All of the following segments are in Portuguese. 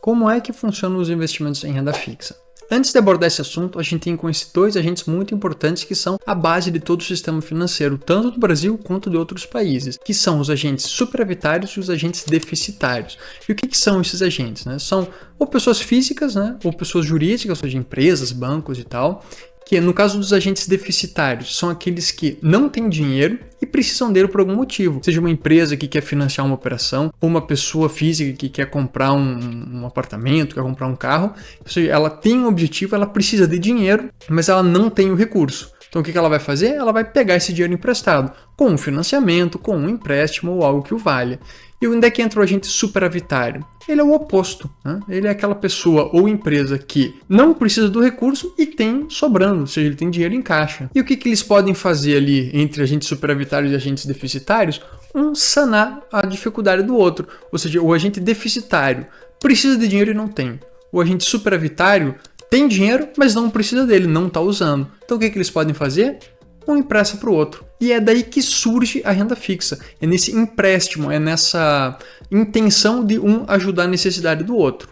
Como é que funcionam os investimentos em renda fixa? Antes de abordar esse assunto, a gente tem que conhecer dois agentes muito importantes que são a base de todo o sistema financeiro, tanto do Brasil quanto de outros países, que são os agentes superavitários e os agentes deficitários. E o que são esses agentes? São ou pessoas físicas, ou pessoas jurídicas, ou seja, empresas, bancos e tal, que no caso dos agentes deficitários, são aqueles que não têm dinheiro e precisam dele por algum motivo. Seja uma empresa que quer financiar uma operação, ou uma pessoa física que quer comprar um apartamento, quer comprar um carro. Ou seja, ela tem um objetivo, ela precisa de dinheiro, mas ela não tem o recurso. Então o que ela vai fazer? Ela vai pegar esse dinheiro emprestado, com um financiamento, com um empréstimo ou algo que o valha. E onde é que entra o agente superavitário? Ele é o oposto. Ele é aquela pessoa ou empresa que não precisa do recurso e tem sobrando, ou seja, ele tem dinheiro em caixa. E o que eles podem fazer ali entre agentes superavitários e agentes deficitários? Sanar a dificuldade do outro. Ou seja, o agente deficitário precisa de dinheiro e não tem. O agente superavitário tem dinheiro, mas não precisa dele, não está usando. Então o que eles podem fazer? Um empresta para o outro. E é daí que surge a renda fixa. É nesse empréstimo, é nessa intenção de um ajudar a necessidade do outro.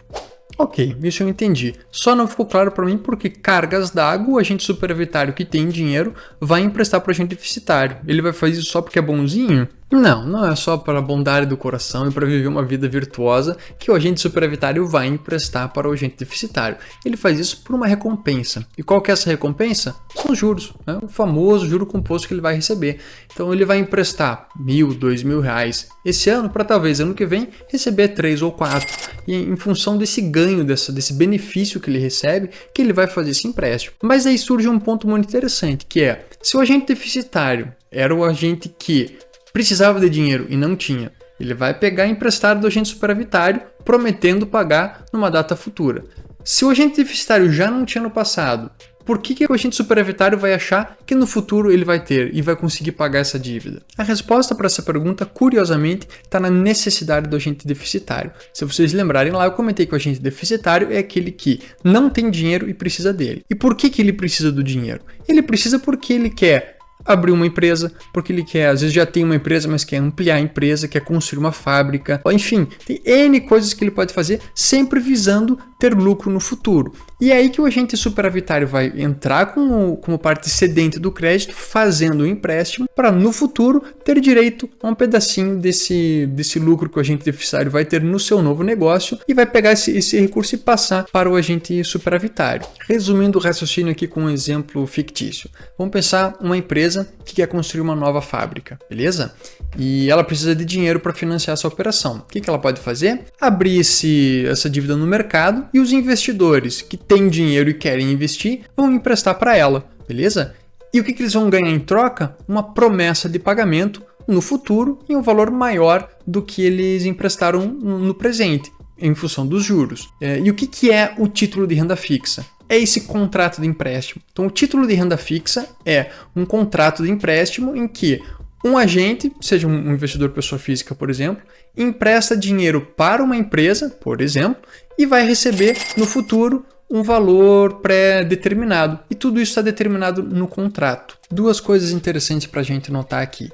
Ok, isso eu entendi. Só não ficou claro para mim porque cargas d'água, o agente superavitário que tem dinheiro vai emprestar para o agente deficitário. Ele vai fazer isso só porque é bonzinho? Não é só para a bondade do coração e para viver uma vida virtuosa que o agente superavitário vai emprestar para o agente deficitário. Ele faz isso por uma recompensa. E qual que é essa recompensa? São os juros, o famoso juro composto que ele vai receber. Então ele vai emprestar R$1.000, R$2.000 esse ano para talvez ano que vem receber 3 ou 4. E em função desse ganho, desse benefício que ele recebe, que ele vai fazer esse empréstimo. Mas aí surge um ponto muito interessante, que é, se o agente deficitário era o agente que precisava de dinheiro e não tinha, ele vai pegar emprestado do agente superavitário, prometendo pagar numa data futura. Se o agente deficitário já não tinha no passado, por que o agente superavitário vai achar que no futuro ele vai ter e vai conseguir pagar essa dívida? A resposta para essa pergunta, curiosamente, está na necessidade do agente deficitário. Se vocês lembrarem lá, eu comentei que o agente deficitário é aquele que não tem dinheiro e precisa dele. E por que ele precisa do dinheiro? Ele precisa porque ele quer abrir uma empresa, porque ele quer, às vezes já tem uma empresa, mas quer ampliar a empresa, quer construir uma fábrica, enfim, tem N coisas que ele pode fazer, sempre visando ter lucro no futuro. E é aí que o agente superavitário vai entrar como parte cedente do crédito, fazendo o empréstimo, para no futuro ter direito a um pedacinho desse lucro que o agente deficitário vai ter no seu novo negócio e vai pegar esse recurso e passar para o agente superavitário. Resumindo o raciocínio aqui com um exemplo fictício. Vamos pensar uma empresa que quer construir uma nova fábrica, beleza? E ela precisa de dinheiro para financiar essa operação. O que ela pode fazer? Abrir essa dívida no mercado e os investidores que têm dinheiro e querem investir vão emprestar para ela, beleza? E o que eles vão ganhar em troca? Uma promessa de pagamento no futuro em um valor maior do que eles emprestaram no presente, em função dos juros. E o que é o título de renda fixa? É esse contrato de empréstimo. Então, o título de renda fixa é um contrato de empréstimo em que um agente, seja um investidor pessoa física, por exemplo, empresta dinheiro para uma empresa, por exemplo, e vai receber no futuro um valor pré-determinado. E tudo isso está determinado no contrato. Duas coisas interessantes para a gente notar aqui.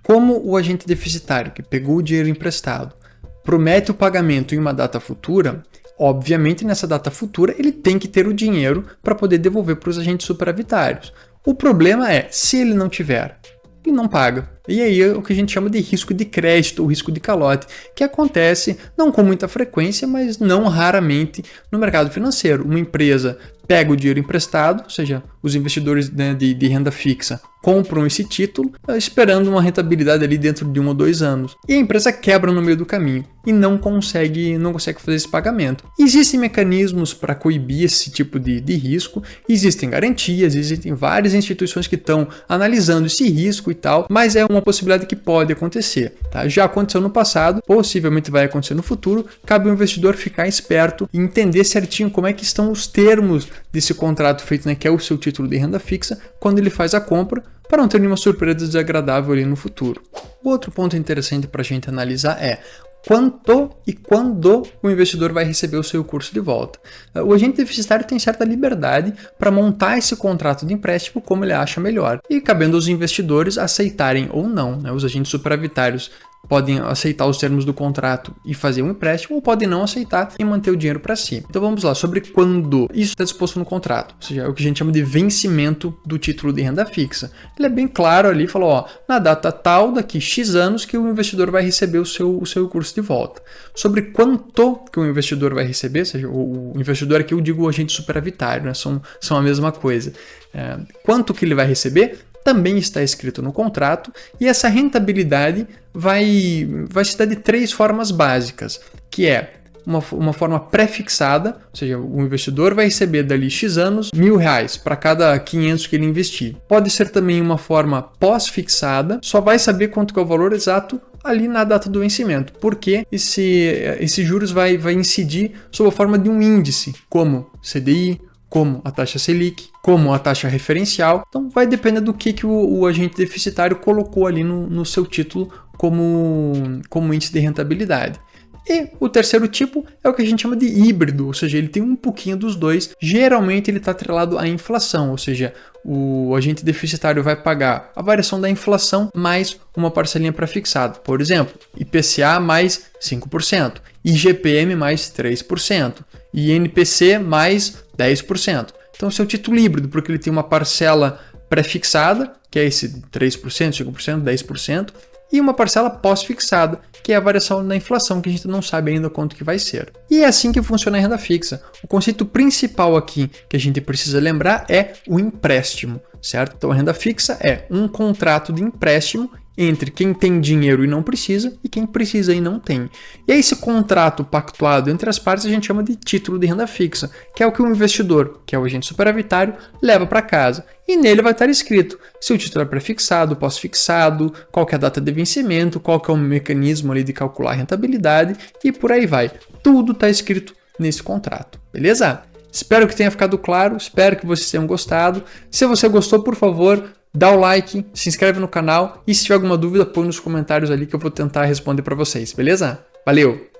Como o agente deficitário, que pegou o dinheiro emprestado, promete o pagamento em uma data futura, obviamente, nessa data futura, ele tem que ter o dinheiro para poder devolver para os agentes superavitários. O problema é, se ele não tiver, ele não paga. E aí é o que a gente chama de risco de crédito ou risco de calote, que acontece não com muita frequência, mas não raramente no mercado financeiro. Uma empresa pega o dinheiro emprestado, ou seja, os investidores de renda fixa compram esse título, esperando uma rentabilidade ali dentro de 1 ou 2 anos. E a empresa quebra no meio do caminho e não consegue fazer esse pagamento. Existem mecanismos para coibir esse tipo de risco, existem garantias, existem várias instituições que estão analisando esse risco e tal, mas é uma possibilidade que pode acontecer. Tá? Já aconteceu no passado, possivelmente vai acontecer no futuro, cabe ao investidor ficar esperto e entender certinho como é que estão os termos desse contrato feito, que é o seu título de renda fixa, quando ele faz a compra, para não ter nenhuma surpresa desagradável ali no futuro. O outro ponto interessante para a gente analisar é quanto e quando o investidor vai receber o seu recurso de volta. O agente deficitário tem certa liberdade para montar esse contrato de empréstimo como ele acha melhor, e cabendo aos investidores aceitarem ou não. Os agentes superavitários podem aceitar os termos do contrato e fazer um empréstimo, ou podem não aceitar e manter o dinheiro para si. Então vamos lá, sobre quando isso está disposto no contrato, ou seja, é o que a gente chama de vencimento do título de renda fixa. Ele é bem claro ali, falou, ó, na data tal, daqui X anos, que o investidor vai receber o seu recurso de volta. Sobre quanto que o investidor vai receber, ou seja, o investidor aqui eu digo o agente superavitário, né? São a mesma coisa. Quanto que ele vai receber também está escrito no contrato, e essa rentabilidade vai se dar de 3 formas básicas, que é uma forma pré-fixada, ou seja, o investidor vai receber dali X anos R$1.000 para cada 500 que ele investir. Pode ser também uma forma pós-fixada, só vai saber quanto que é o valor exato ali na data do vencimento, porque esse juros vai incidir sob a forma de um índice, como CDI, como a taxa Selic, como a taxa referencial. Então vai depender do que o agente deficitário colocou ali no seu título como índice de rentabilidade. E o terceiro tipo é o que a gente chama de híbrido, ou seja, ele tem um pouquinho dos dois. Geralmente ele está atrelado à inflação, ou seja, o agente deficitário vai pagar a variação da inflação mais uma parcelinha pré-fixada. Por exemplo, IPCA mais 5%, IGPM mais 3%, e INPC mais 10%. Então esse é o título híbrido, porque ele tem uma parcela pré-fixada, que é esse 3%, 5%, 10%, e uma parcela pós-fixada, que é a variação da inflação, que a gente não sabe ainda quanto que vai ser. E é assim que funciona a renda fixa. O conceito principal aqui que a gente precisa lembrar é o empréstimo, certo? Então a renda fixa é um contrato de empréstimo entre quem tem dinheiro e não precisa e quem precisa e não tem. E é esse contrato pactuado entre as partes a gente chama de título de renda fixa, que é o que o investidor, que é o agente superavitário, leva para casa. E nele vai estar escrito se o título é pré-fixado, pós-fixado, qual que é a data de vencimento, qual que é o mecanismo ali de calcular a rentabilidade e por aí vai. Tudo está escrito nesse contrato, beleza? Espero que tenha ficado claro, espero que vocês tenham gostado. Se você gostou, por favor, dá o like, se inscreve no canal e se tiver alguma dúvida, põe nos comentários ali que eu vou tentar responder para vocês, beleza? Valeu!